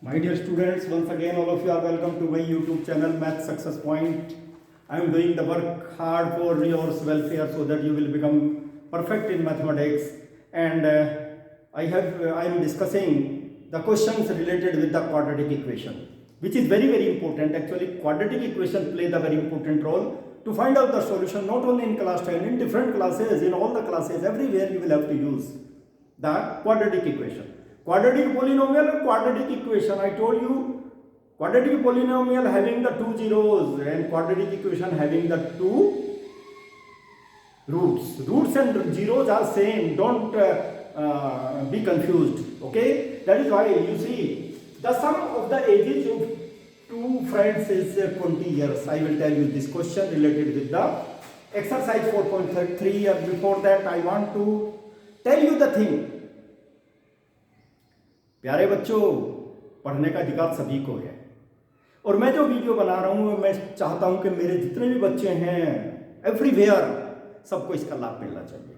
My dear students, once again all of you are welcome to my YouTube channel Math Success Point. I am doing the work hard for your welfare so that you will become perfect in mathematics, and I am discussing the questions related with the quadratic equation, which is very important. Actually, quadratic equation play the very important role to find out the solution, not only in class 10, in different classes, in all the classes, everywhere you will have to use the quadratic equation. Quadratic polynomial and quadratic equation, I told you, quadratic polynomial having the two zeros and quadratic equation having the two roots. Roots and zeros are same, don't be confused, okay? That is why you see the sum of the ages of two friends is 20 years. I will tell you this question related with the exercise 4.3, and before that I want to tell you the thing. प्यारे बच्चों, पढ़ने का अधिकार सभी को है, और मैं जो वीडियो बना रहा हूँ मैं चाहता हूँ कि मेरे जितने भी बच्चे हैं एवरीवेयर सबको इसका लाभ मिलना चाहिए,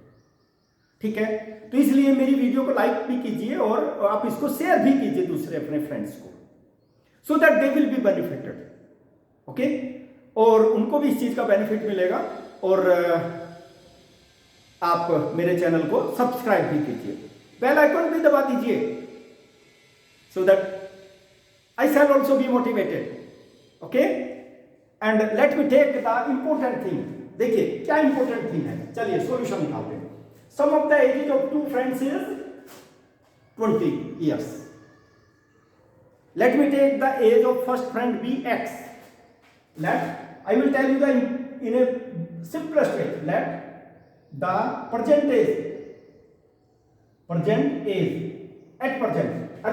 ठीक है? तो इसलिए मेरी वीडियो को लाइक भी कीजिए और आप इसको शेयर भी कीजिए दूसरे अपने फ्रेंड्स को, so that they will be benefited, okay? और उनको भी इस चीज़ का बेनिफिट मिलेगा, और आप मेरे चैनल को सब्सक्राइब भी कीजिए, बेल आइकन भी दबा दीजिए, so that I shall also be motivated, okay? And let me take the important thing. देखिए क्या important thing है, चलिए solution निकालते हैं. Sum of the ages of two friends is 20 years. Let me take the age of first friend be x. I will tell you the in a simplest way. Let the present age at present जो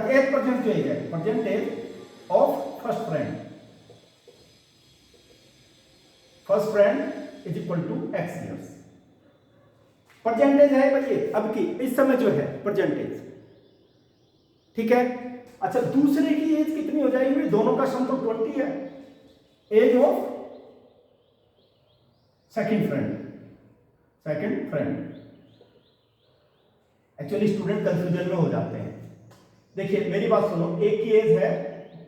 है present age of first friend is equal to x years. Percentage है भाई अब की इस समय जो है परसेंटेज, ठीक है? अच्छा, दूसरे की एज कितनी हो जाएगी? दोनों का सम तो 20 है. Age of second friend. Actually student confusion में हो जाते हैं. देखिए मेरी बात सुनो, एक की एज है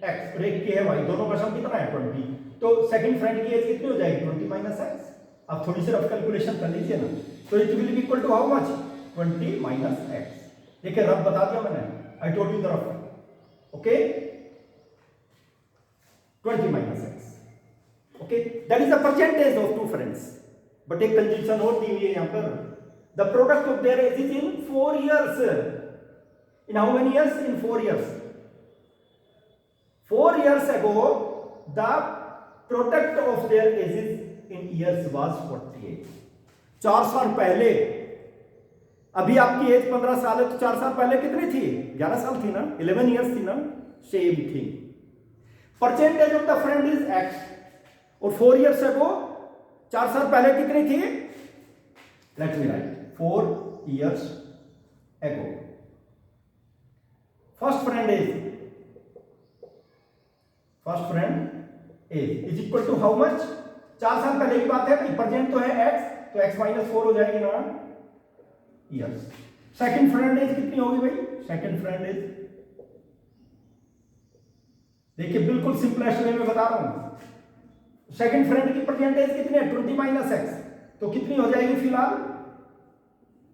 x और एक की है y, दोनों का सम कितना है 20, तो सेकंड फ्रेंड की एज कितनी हो जाएगी 20 माइनस x. अब थोड़ी सी रफ कैलकुलेशन कर लीजिए ना, तो it will be equal to how much 20 minus x. देखिए रफ बता दिया मैंने, I told you the rough, okay? 20 minus x, okay? That is the percentage of two friends. But एक कंडीशन और दी हुई है यहां पर, the product of their age is in 4 years. In how many years? In 4 years. 4 years ago, the product of their ages in years was 48. 4 साल पहले, अभी आपकी एज 15 साल है, तो 4 साल पहले कितनी थी? 11 साल थी ना, 11 years थी ना, सेम थी. Percentage of the friend is x, और 4 years ago 4 साल पहले कितनी थी? Late me right 4 years ago. First friend is equal to how much? 4 साल पहले की बात है भाई, प्रेजेंट तो है x, तो x माइनस 4 हो जाएगी ना years. सेकंड फ्रेंड एज कितनी होगी भाई? सेकंड फ्रेंड एज, देखिए बिल्कुल सिंपलेस्ट वे में बता रहा हूं. सेकंड फ्रेंड की प्रेजेंट एज कितनी है 20 माइनस x, तो कितनी हो जाएगी फिलहाल?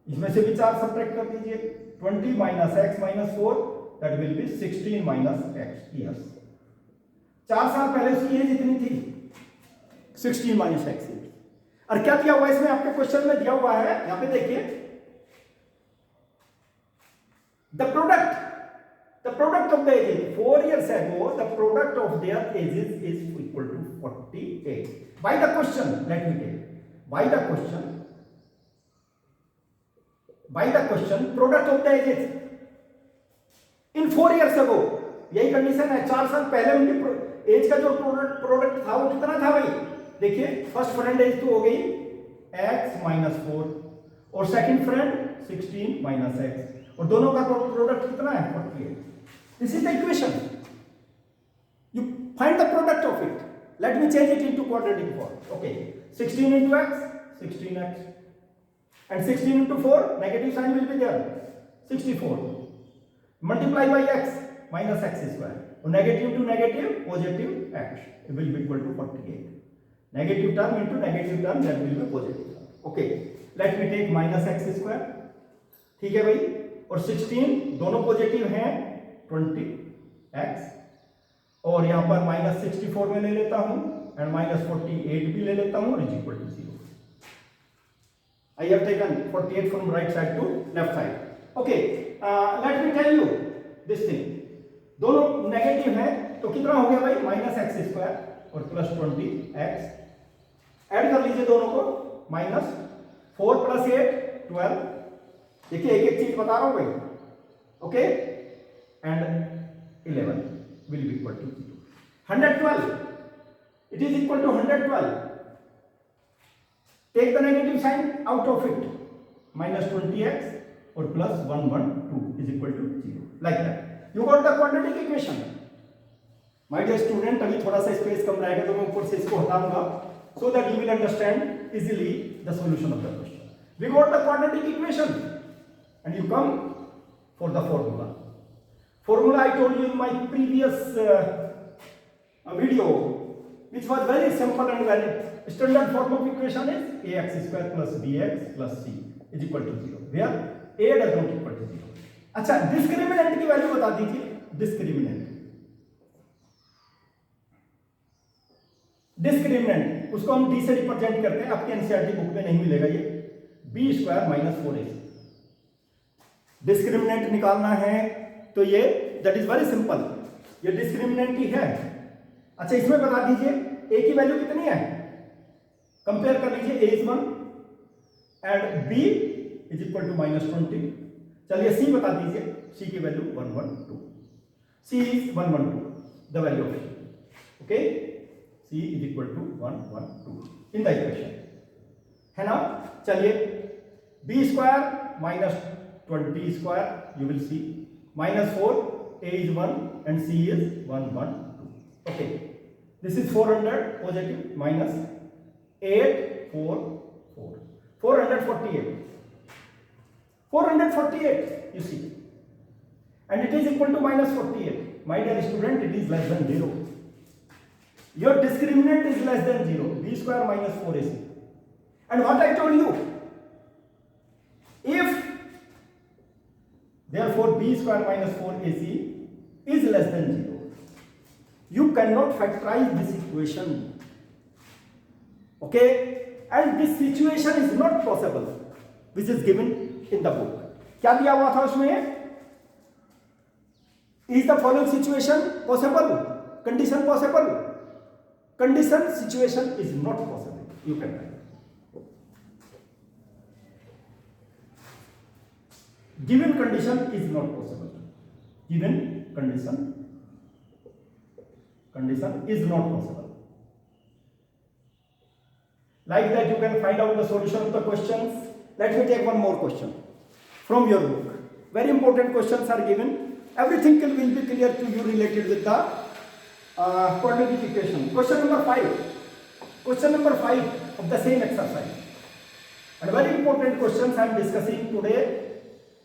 इसमें से भी 4 सब्ट्रैक्ट कर दीजिए. 20 minus x minus 4, that will be 16 minus x years. 4 साल पहले उसकी एज इतनी थी 16 माइनस x years. और क्या दिया हुआ है इसमें आपके क्वेश्चन में? दिया हुआ है यहां पे देखिए, the product of the ages 4 years ago, the product of their ages is equal to 48. By the question, let me take by the question product of the ages in 4 years ago, यही condition है. 4 साल पहले उनकी as का जो product था वो कितना था भाई? देखिए फर्स्ट फ्रेंड एज तो हो गई x माइनस 4, और सेकंड फ्रेंड 16 माइनस x, और दोनों का प्रोडक्ट कितना है 48. This is the equation. You find the product of it. Let me change it into quadratic form, okay? 16 into x 16x, and 16 into 4 negative sign will be there 64. Multiply by x, minus x square. So negative to negative, positive x. It will be equal to 48. Negative term into negative term, that will be positive term. Okay. Let me take minus x square. ठीक है भाई. और 16 दोनों positive हैं, 20x. और यहाँ पर minus 64 में ले लेता हूँ एंड माइनस 48 भी ले लेता हूँ और is equal to 0. I have taken 48 from right side to left side. Okay, let me tell you this thing. दोनों नेगेटिव हैं तो कितना हो गया भाई, माइनस एक्स स्क्वायर और प्लस 20x. ऐड कर लीजिए दोनों को, माइनस 4 प्लस 8 12. देखिए एक एक चीज बता रहा हूं भाई. Okay, and 11 will be equal to 0. 112, it is equal to 112. Take the negative sign out of it. Minus 20x or plus 112 is equal to 0. Like that. You got the quadratic equation. My dear student, अभी थोड़ा सा space कम रहेगा तो मैं ऊपर से इसको हटाऊंगा so that you will understand easily the solution of the question. We got the quadratic equation and you come for the formula. Formula I told you in my previous video, which was very simple and very standard form of equation is ax square plus bx plus c is equal to 0, where a does not equal to 0. अच्छा, discriminant की value बता दीजिए. Discriminant उसको हम d से represent करते हैं. आपके एनसीईआरटी बुक में नहीं मिलेगा ये. b square minus 4ac. Discriminant निकालना है तो ये दैट इज वेरी सिंपल. ये डिस्क्रिमिनेंट ही है. अच्छा, इसमें बता दीजिए a की वैल्यू कितनी है. कंपेयर कर लीजिए, a is 1 and b is equal to minus 20. चलिए c बता दीजिए. c की value 112. c is 112, the value of c. Okay, c is equal to 112 in the equation है ना. चलिए, b square minus 20 square, you will see minus 4, a is 1 and c is 112. Okay, this is 400 positive minus 8 4 4 448. 448 you see, and it is equal to minus 48. My dear student, it is less than 0. Your discriminant is less than 0. b square minus 4ac. And what I told you, if therefore b square minus 4ac is less than 0, you cannot factorize this equation. Okay, and this situation is not possible which is given in the book. क्या दिया हुआ था उसमें? Is the following situation possible? Condition possible? Condition situation is not possible. You can write. Given condition is not possible. Given condition is not possible. Like that, you can find out the solution of the questions. Let me take one more question from your book. Very important questions are given. Everything will be clear to you related with the quadratic equation. Question number 5. Question number 5 of the same exercise. And very important questions I am discussing today,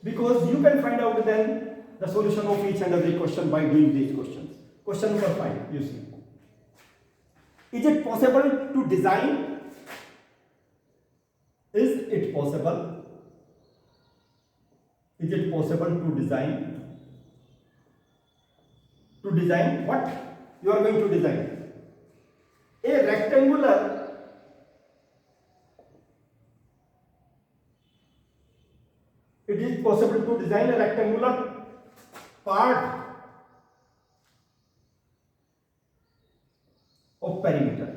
because you can find out then the solution of each and every question by doing these questions. Question number 5, you see. Is it possible to design? Is it possible? Is it possible to design? To design what? You are going to design a rectangular it is possible to design a rectangular part of perimeter.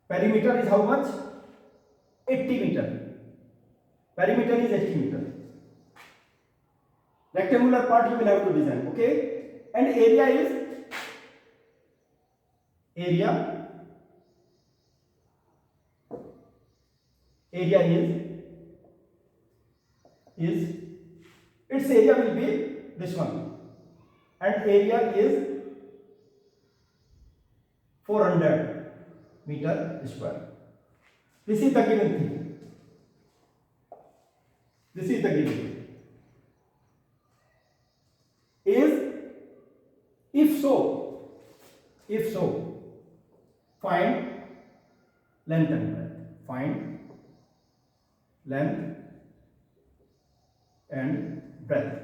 Perimeter is how much? 80 meter. Perimeter is 80 meter. Rectangular part you will have to design. Okay, and area is its area will be this one, and area is 400 meter square. This is the given thing. This is the given thing. If so, find length and breadth. Find length and breadth.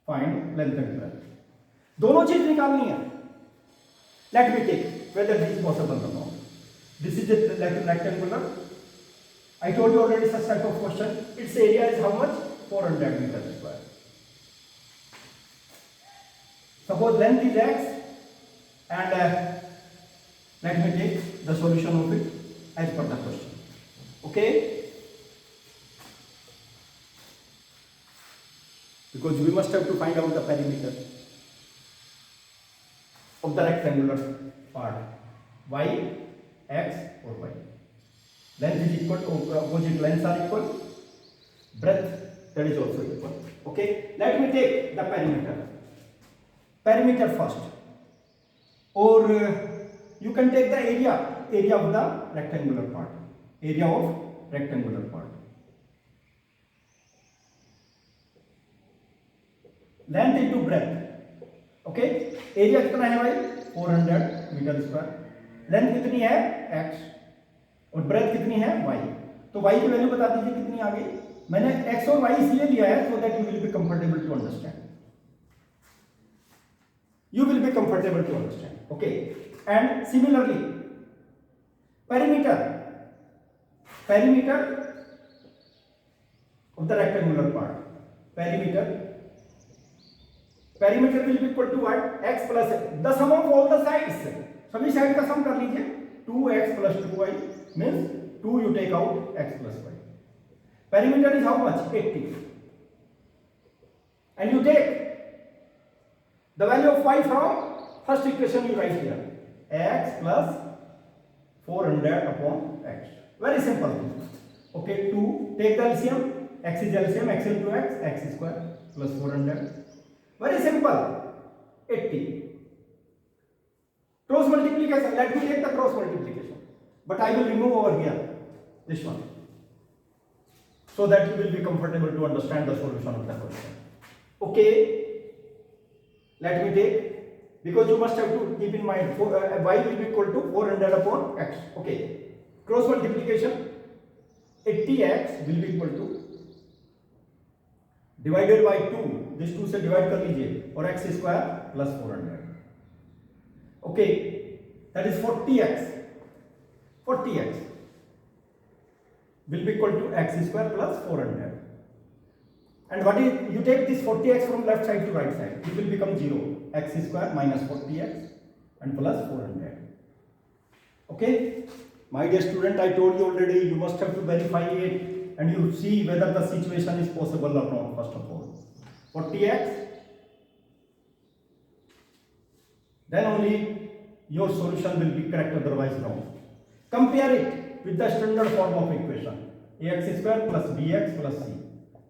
Find length and breadth. दोनों चीज निकालनी है. Let me take whether this is possible or not. This is a rectangular. I told you already such type of question. Its area is how much? 400 meters square. Suppose length is x and let me take the solution of it as per the question. Okay? Because we must have to find out the perimeter of the rectangular part. Y, x or y. Length is equal to opposite lengths are equal. Breadth that is also equal. Okay? Let me take the perimeter. Perimeter first. Or you can take the area of the rectangular part. Area of rectangular part. Length into breadth. Okay? Area कितना है भाई 400 metre square. Length कितनी है x और breath कितनी है y. तो y की वैल्यू बता दीजिए कितनी आ गई. मैंने x और y इसलिए लिया है so that you will be comfortable to understand. You will be comfortable to understand. Okay? And similarly, perimeter of the rectangular part. Perimeter will be equal to what? X plus the sum of all the sides. सभी side का सम कर लीजिए. 2x plus 2y means 2 you take out x plus y. Perimeter is how much? 80. And you take the value of y from first equation you write here. X plus 400 upon x. Very simple. Okay, 2 take the LCM. X is LCM. X into x square plus 400. Very simple. 80. Cross multiplication. Let me take the cross multiplication. But I will remove over here this one, so that you will be comfortable to understand the solution of the question. Okay. Let me take, because you must have to keep in mind y will be equal to 400 upon x. Okay. Cross multiplication. 80x will be equal to divided by 2. This 2 से divide कर लीजिए और x square plus 400. Okay, that is 40x. 40x will be equal to x square plus 400. And what is, you take this 40x from left side to right side, it will become 0. X square minus 40x and plus 400. Okay, my dear student, I told you already, you must have to verify it and you see whether the situation is possible or not. First of all, 40x, then only your solution will be correct, otherwise wrong. Compare it with the standard form of equation. ax square plus bx plus c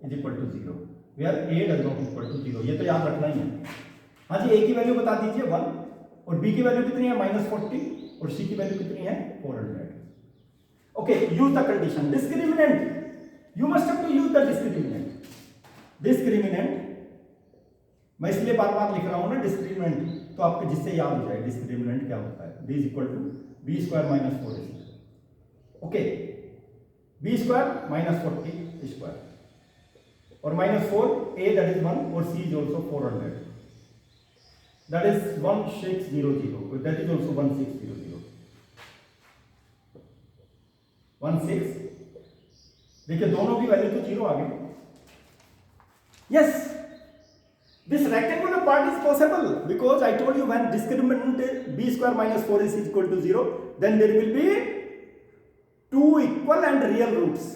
is equal to 0, where a does not equal to 0. ये तो याद रखना ही है. हाँ जी, a की value बता दीजिए 1 और b की वैल्यू कितनी है -40 और c की वैल्यू कितनी है 400. Okay, use the condition. Discriminant. You must have to use the discriminant. Discriminant. मैं इसलिए बार बार लिख रहा हूं ना डिस्क्रिमिनेंट, तो आपको जिससे याद हो जाए डिस्क्रिमिनेंट क्या होता है. b is equal to b square minus 4ac. Okay, b square minus 40 square और माइनस 4 a दैट इज 1 और c is also 400. That is 1600. That is also 1600. 16. देखिए दोनों की वैल्यू तो 0 आ गई. Yes, this rectangular part is possible because I told you when discriminant b square minus 4ac is equal to 0, then there will be two equal and real roots.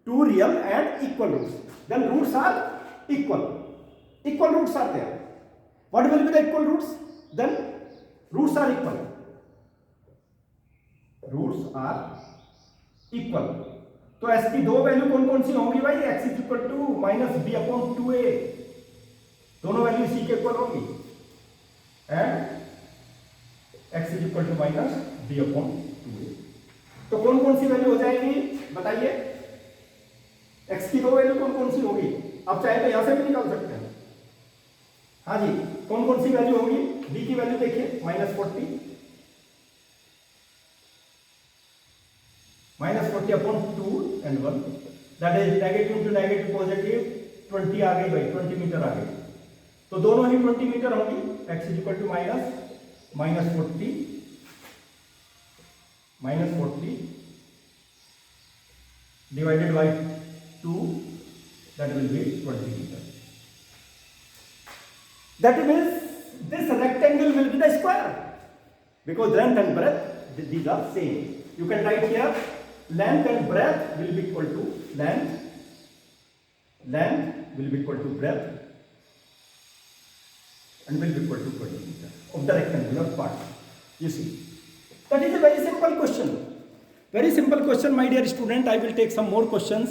Two real and equal roots. Then roots are equal. Equal roots are there. What will be the equal roots? Then roots are equal. Roots are equal. तो s की दो value कौन कौन सी होंगी भाई? x is equal to minus b upon 2a. दोनों value c के equal होंगी and x is equal to minus b upon 2a. तो कौन कौन सी वैल्यू हो जाएगी बताइए? x की दो वैल्यू कौन कौन सी होगी? आप चाहे तो यहां से भी निकाल सकते हैं. हाँ जी, कौन कौन सी वैल्यू होगी? b की वैल्यू देखिए -40, -40 अपॉन 2 and 1, that is negative to negative positive, 20 आ गई भाई, 20 मीटर आ गई, तो दोनों ही 20 मीटर होंगी। x is equal to -40 divided by 2, that will be 20 meter. That means this rectangle will be the square because length and breadth these are same. You can write here length and breadth will be equal to length will be equal to breadth and will be equal to 20 meter of the rectangular part. You see, that is a very simple question. Very simple question, my dear student. I will take some more questions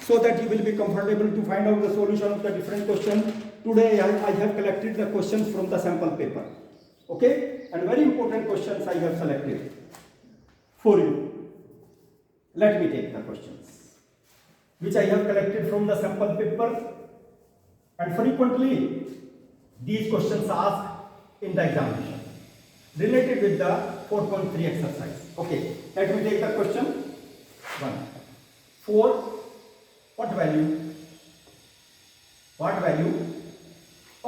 so that you will be comfortable to find out the solution of the different question. Today I have collected the questions from the sample paper. Okay, and very important questions I have selected for you. Let me take the questions which I have collected from the sample paper, and frequently these questions asked in the examination related with the 4.3 exercise. Okay, let me take the question 1. 4, what value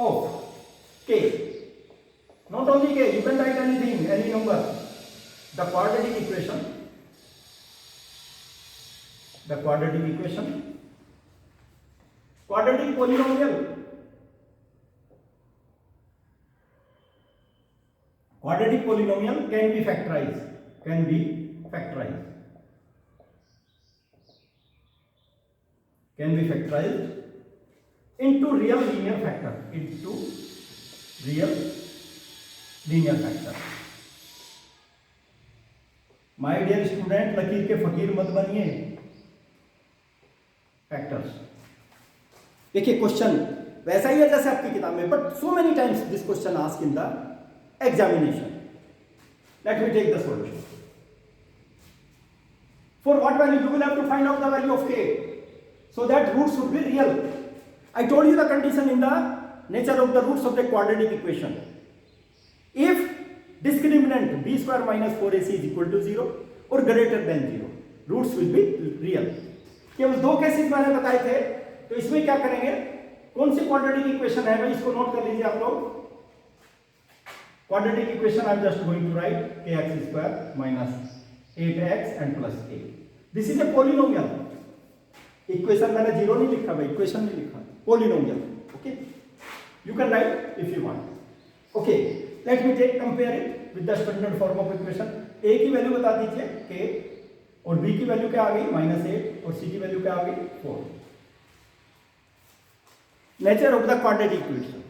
of k? Not only k, you can write anything, any number. The quadratic equation, quadratic polynomial, can be factorized, into real linear factor, My dear student, लकीर के फकीर मत बनिए, factors. देखिए question वैसा ही है जैसे आपकी किताब में, but so many times this question asked in the examination. Let me take the solution. For what value you will have to find out the value of k, so that roots should be real. I told you the condition in the nature of the roots of the quadratic equation. If discriminant b square minus 4ac is equal to 0 or greater than 0, roots will be real. केवल दो cases मैंने बताए थे, तो इसमें क्या करेंगे, कौन सी क्वाड्रेटिक इक्वेशन है भाई, इसको नोट कर लीजिए आप लोग। Quadratic equation I am just going to write kx square minus 8x and plus a. This is a polynomial. Equation मैंने जीरो नहीं लिखा भाई, इक्वेशन नहीं लिखा, polynomial. Okay, you can write if you want. Okay, let me compare it with the standard form of equation. a की value बता दीजिए k, और b की वैल्यू क्या आ गई -8, और c की वैल्यू क्या आ गई 4. Nature of the quadratic equation,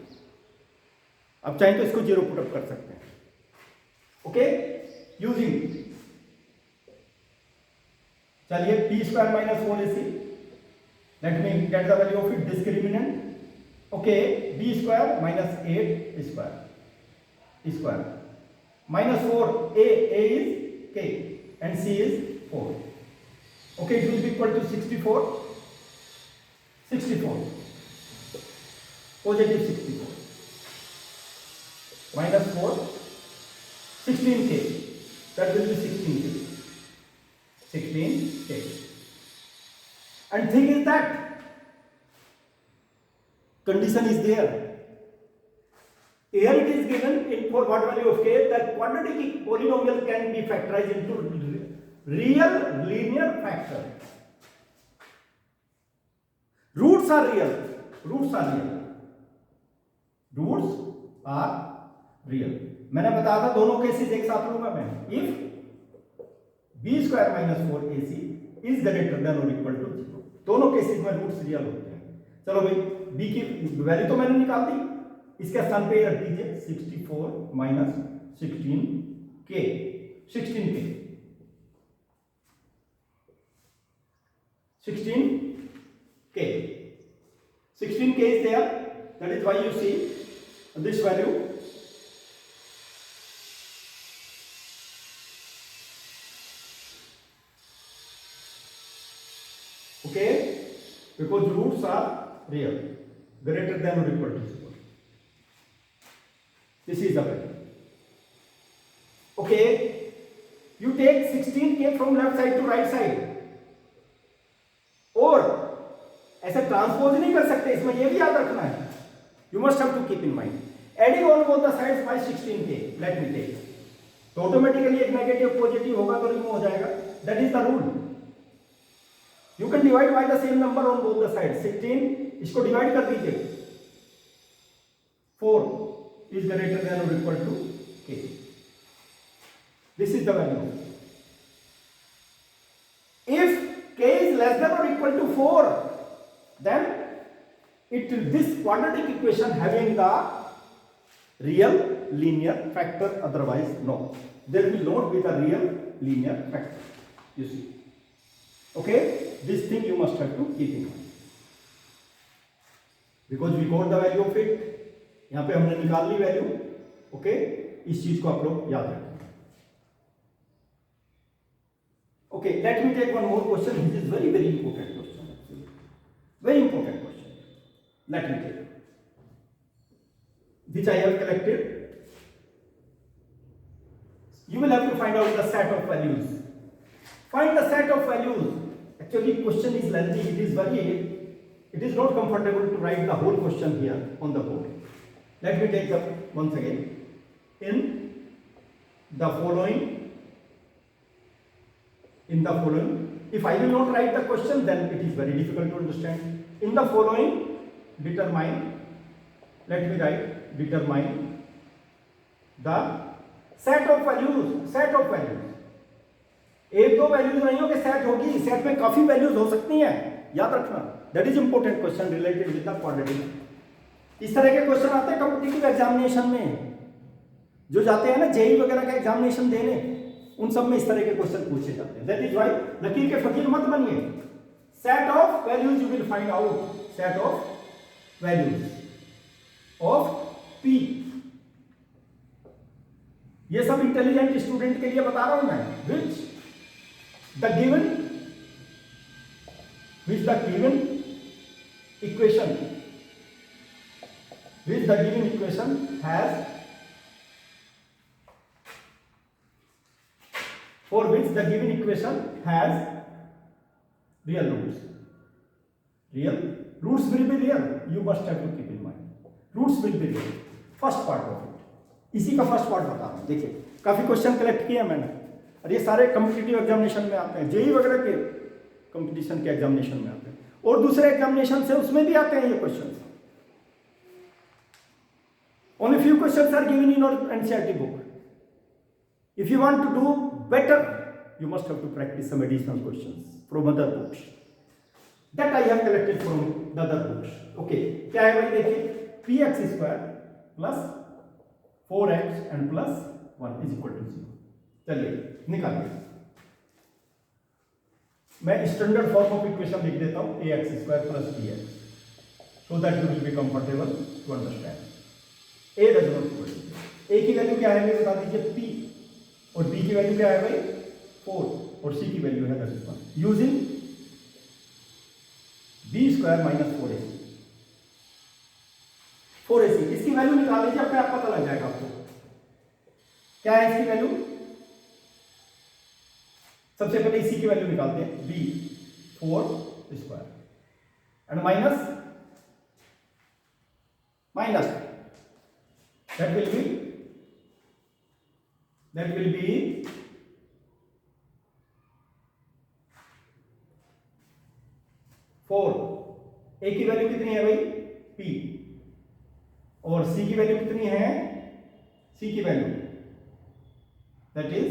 अब चाहे तो इसको जीरो पुटअप कर सकते हैं. ओके, यूजिंग, चलिए p square minus 4ac, let me get the value of it, discriminant. Okay, b square minus 8 square minus 4, a is k and c is 4. Okay, it will be equal to 64, positive 64, minus 4, 16k, that will be 16k. And thing is that condition is there. Here it is given in for what value of k, that quadratic polynomial can be factorized into real linear factor. Roots are real. मैंने बताया था दोनों cases एक साथ लूंगा मैं. If b square minus 4ac is greater than or equal to 0, दोनों cases में रूट्स रियल होते हैं. चलो भाई, b की वैल्यू तो मैंने निकाल दी, इसके स्थान पे रख दीजिए 64 minus 16k. 16k is there, that is why you see this value. Okay, because roots are real, greater than or equal to 0. This is the value. Okay, you take 16k from left side to right side, और ऐसे transpose नहीं कर सकते, इसमें ये भी याद रखना है. You must have to keep in mind. Adding on both the sides by 16k, let me take. तो ऑटोमेटिकली एक नेगेटिव पॉजिटिव होगा तो रिमूव हो जाएगा. That is the rule. You can divide by the same number on both the sides. 16, इसको divide कर दीजिए. 4 is greater than or equal to k. This is the value. If k is less than or equal to 4, then this quadratic equation having the real linear factor, otherwise no. There will not be the real linear factor. You see. Okay? This thing you must have to keep in mind. Because we got the value of it. यहाँ पे हमने निकाल ली value. Okay, इस चीज को आप लोग याद रखें. Okay, let me take one more question. This is very very important question. Very important question. Let me take which I have collected. You will have to find out the set of values. Find the set of values. Actually, question is lengthy. It is not comfortable to write the whole question here on the board. Let me take up once again. In the following, if I will not write the question, then it is very difficult to understand. In the following, determine. Let me write. Determine the set of values. एक दो values नहीं हो कि set होगी. Set में काफी values हो सकती हैं, याद रखना. That is important question related with the quadratic. इस तरह के क्वेश्चन आते हैं कॉम्पिटिटिव एग्जामिनेशन में, जो जाते हैं ना जेई वगैरह का एग्जामिनेशन देने, उन सब में इस तरह के क्वेश्चन पूछे जाते हैं. दैट इज व्हाई लकीर के फकीर मत बनिए. Set of values you will find out. Set of values of P. ये सब इंटेलिजेंट स्टूडेंट के लिए बता रहा हूं मैं. Which the given equation has, for which the given equation has real roots. Real roots will be real. You must have to keep in mind. Roots will be real. First part of it. इसी का first part बता रहा हूं. देखिए, काफी question collect किए हैं मैंने, और ये सारे कॉम्पिटिटिव एग्जामिनेशन में आते हैं. जेई वगैरह के कंपटीशन के एग्जामिनेशन में आते हैं, और दूसरे एग्जामिनेशन से उसमें भी आते हैं ये question. Only few questions are given in your NCERT book. If you want to do better, you must have to practice some additional questions from other books. That I have collected from the other books. Okay, क्या है भाई? देखिए, px square plus 4x and plus 1 is equal to 0. चलिए निकालिए. मैं standard form of equation लिख देता हूं, ax square plus bx, so that you will be comfortable to understand. a does not equal to b. a की value क्या है बता दीजिए, p, और b की वैल्यू क्या है भाई 4, और c की वैल्यू है 1. Using b square minus 4ac. इसकी वैल्यू निकाल लीजिए, अपने आप पता लग जाएगा आपको क्या है इसकी वैल्यू. सबसे पहले इसी की वैल्यू निकालते हैं, b 4 square and minus that will be 4. a की वैल्यू कितनी है भाई p, और c की वैल्यू कितनी है, c की वैल्यू दैट इज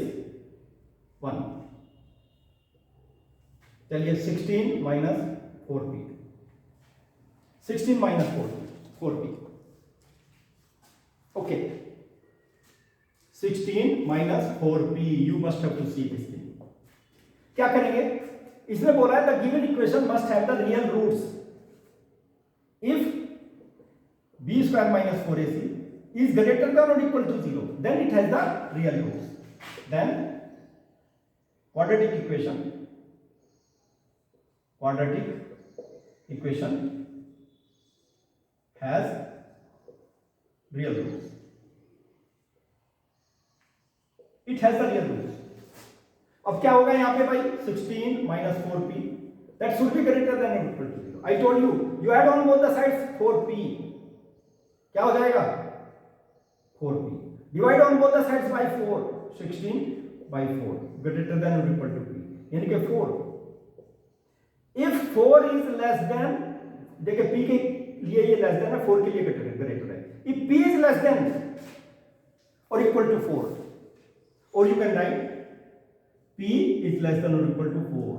1. चलिए 16 minus 4p, 16 minus 4p. Okay, 16 minus 4p. You must have to see this thing. क्या करेंगे? इसने बोला है the given equation must have the real roots. If b square minus 4ac is greater than or equal to 0, then it has the real roots. Then quadratic equation has real roots. It has the real roots. अब क्या होगा यहाँ पे भाई 16 minus 4p that should be greater than or equal to 0। I told you you add on both the sides 4p, क्या हो जाएगा 4p, divide on both the sides by 4, 16 by 4 greater than or equal to p, यानी कि 4। If 4 is less than, देखिए p के लिए ये less than है, 4 के लिए ग्रेटर है। If p is less than or equal to 4, और you can write p is less than or equal to 4,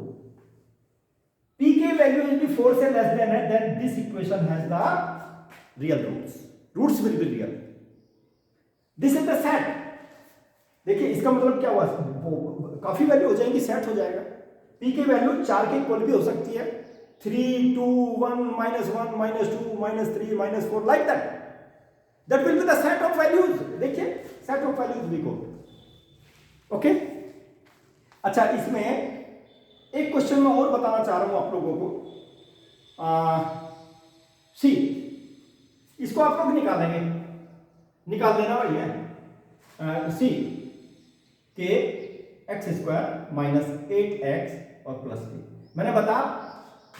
p की वैल्यू यदि 4 से लेस देन है, then this equation has the real roots will be real, this is the set। देखिए इसका मतलब क्या हुआ, काफी वैल्यू हो जाएंगी, सेट हो जाएगा। p की वैल्यू 4 के इक्वल भी हो सकती है, 3 2 1 -1 -2 -3 -4 like that will be the set of values। देखिए set of values we go, okay. अच्छा, इसमें एक क्वेश्चन मैं और बताना चाह रहा हूं आप लोगों को। सी, इसको आप लोग निकालेंगे, निकाल देना भाई है। सी के एक्स स्क्वायर माइनस 8x और प्लस के, मैंने बता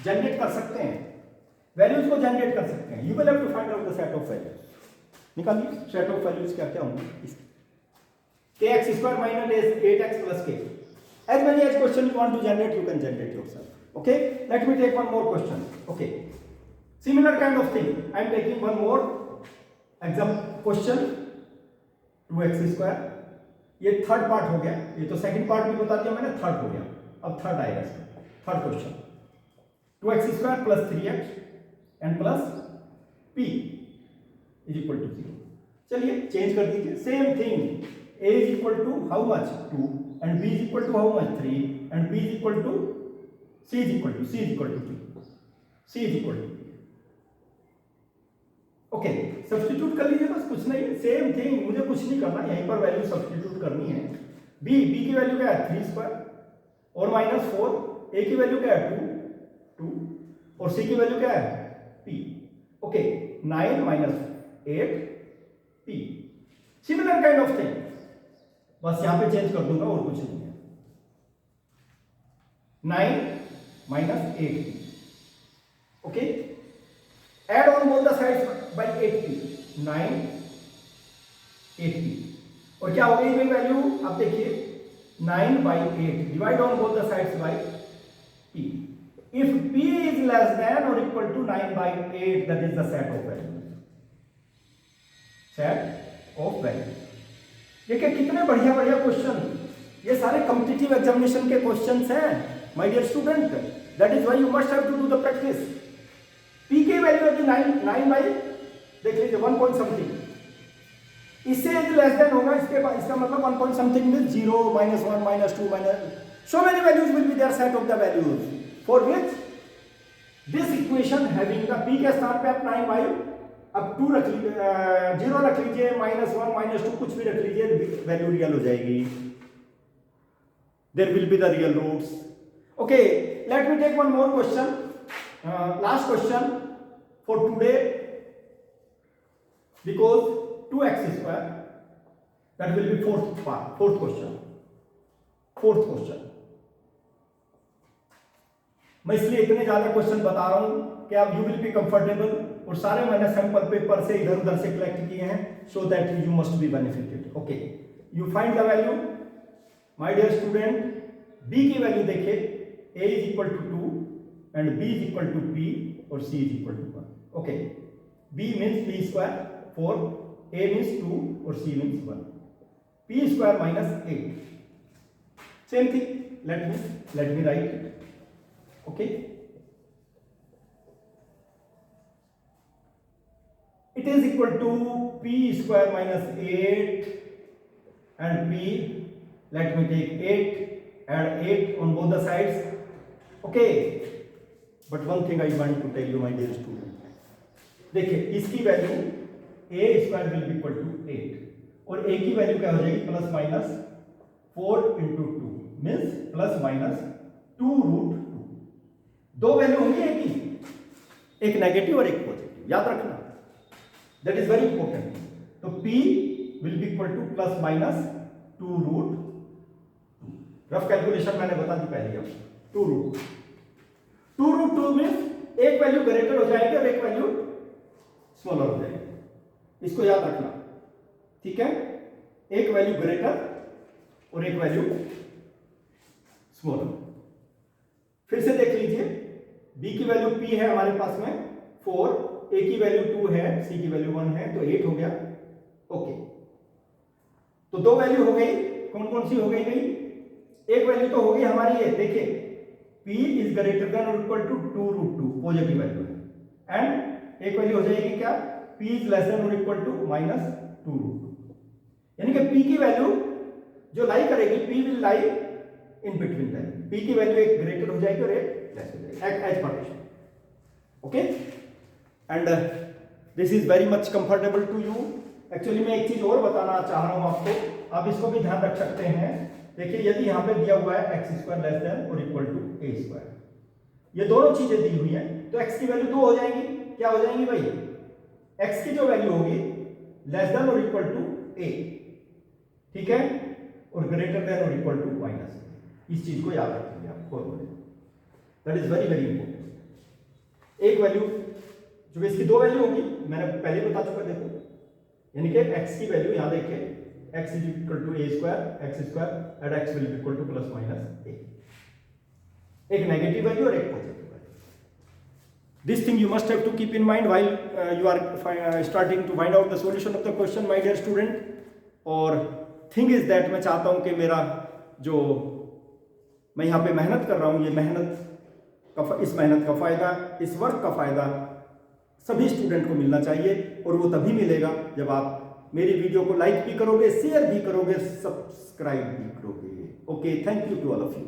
जनरेट कर सकते हैं, वैल्यूज को जनरेट कर सकते हैं। You will have to find out the set of values. निकालिए सेट ऑफ वैल्यूज क्या क्या होंगे। K x square minus 8x plus k, as many as question you want to generate, you can generate yourself, okay। Let me take one more question, okay। Similar kind of thing, I am taking one more example question, 2x square, ये third part हो गया, ये तो second part भी बता दिया मैंने, third हो गया, अब थर्ड आएगा इसमें। Third question 2x square plus 3x and plus p is equal to 0। चलिए चेंज कर दीजिए, same thing, a is equal to how much 2 and b is equal to how much 3 and b is equal to c is equal to p, c is equal to p, okay. Substitute कर लीजिए, बस कुछ नहीं, same thing, मुझे कुछ नहीं करना, यहीं पर वैल्यू सब्स्टिट्यूट करनी है। b की वैल्यू क्या है 3 स्क्वायर और माइनस 4, a की वैल्यू क्या है 2 और c की वैल्यू क्या है p, okay. 9 minus 8 p, similar kind of thing, बस यहां पे चेंज कर दूंगा और कुछ नहीं है। 9 minus 8, okay. Add on both the sides by 8p, 9 8p, और क्या हो गई मेरी वैल्यू, अब देखिए 9 by 8 divide on both the sides by p। If p is less than or equal to 9 by 8, that is the set of value, set of value. देखिए कितने बढ़िया बढ़िया क्वेश्चन, ये सारे कॉम्पिटिटिव एग्जामिनेशन के क्वेश्चंस हैं my dear student, that is why you must have to do the practice. p की value है 9 बाई, देख लीजिए 1 पॉइंट समथिंग, इससे यदि लेस देन होगा, इसका मतलब 1 point something means 0 -1 -2 minus so many values will be there, set of the values for which this equation having the p के स्थान पे आप 9 बाई, अब 2 रख लीजिए, 0 रख लीजिए, -1 -2 कुछ भी रख लीजिए, वैल्यू रियल हो जाएगी, there will be the real roots, okay. Let me take one more question, last question for today, because 2x square that will be fourth question. मैं इसलिए इतने ज्यादा क्वेश्चन बता रहा हूं कि आप यू विल बी कंफर्टेबल, और सारे मैंने सैंपल पेपर से इधर उधर से कलेक्ट किए हैं, so that you must be benefited, okay. You find the value my dear student, b की वैल्यू देखिए, a is equal to 2 and b is equal to p और c is equal to 1, okay. b means p square 4, a means 2 और c means 1, p square minus 8, same thing, let me write it, okay. It is equal to p square minus 8 and p, let me take 8, add 8 on both the sides, okay। But one thing I want to tell you my dear student, देखिए इसकी value a square will be equal to 8 और a की value क्या हो जाएगी, plus minus 4 into 2 means plus minus 2√2, दो value होंगी a की, एक नेगेटिव और एक पॉजिटिव, याद रखना, दैट इज वेरी इंपॉर्टेंट। तो p will be equal two plus minus 2√2। Rough calculation मैंने बता दी पहले अब। 2√2 में एक वैल्यू ग्रेटर हो जाएगी और एक वैल्यू स्मॉलर हो जाएगी, इसको याद रखना, ठीक है। एक वैल्यू ग्रेटर और एक वैल्यू स्मॉलर। फिर से देख लीजिए, b की वैल्यू p है हमारे पास में 4, a की वैल्यू 2 है, c की वैल्यू 1 है, तो 8 हो गया। ओके, तो दो वैल्यू हो गई, कौन कौन सी हो गई भाई? एक वैल्यू तो हो गई हमारी ये, देखिए p is greater than or equal to 2√2, positive value है। एंड एक वैल्यू हो जाएगी क्या? p is less than or equal to -2√2, यानी कि p की वैल्यू जो लाई करेगी, p will lie in between them. p की वैल्यू एक ग्रेटर हो जाएगी और एक लेस हो जाएगी, as partition. Okay, and this is very much comfortable to you. Actually मैं एक चीज और बताना चाह रहा हूं आपको, आप इसको भी ध्यान रख सकते हैं। देखिए, यदि यहां पे दिया हुआ है x² less than or equal to a², ये दोनों चीजें दी हुई हैं, तो x की वैल्यू 2 हो जाएंगी। क्या हो जाएंगी भाई? x की जो वैल्यू होगी less than or equal to a, ठीक है, और greater than or equal to minus. इस चीज को याद रखेंगे आप, that is very very important. एक वैल्यू जो इसकी दो वैल्यू होगी, मैंने पहले बता चुका, देखो, यानी कि x की वैल्यू यहां देखिए, x is equal to a² x² and x will be equal to +- a, एक नेगेटिव वैल्यू और एक positive value. This thing you must have to keep in mind while you are starting to find out the solution of the question, my dear student. और thing is that, मैं चाहता हूं कि मेरा जो मैं यहाँ पे मेहनत कर रहा हूँ, ये इस मेहनत का फायदा, इस वर्क का फायदा सभी स्टूडेंट को मिलना चाहिए, और वो तभी मिलेगा जब आप मेरी वीडियो को लाइक भी करोगे, शेयर भी करोगे, सब्सक्राइब भी करोगे। Okay, thank you to all of you.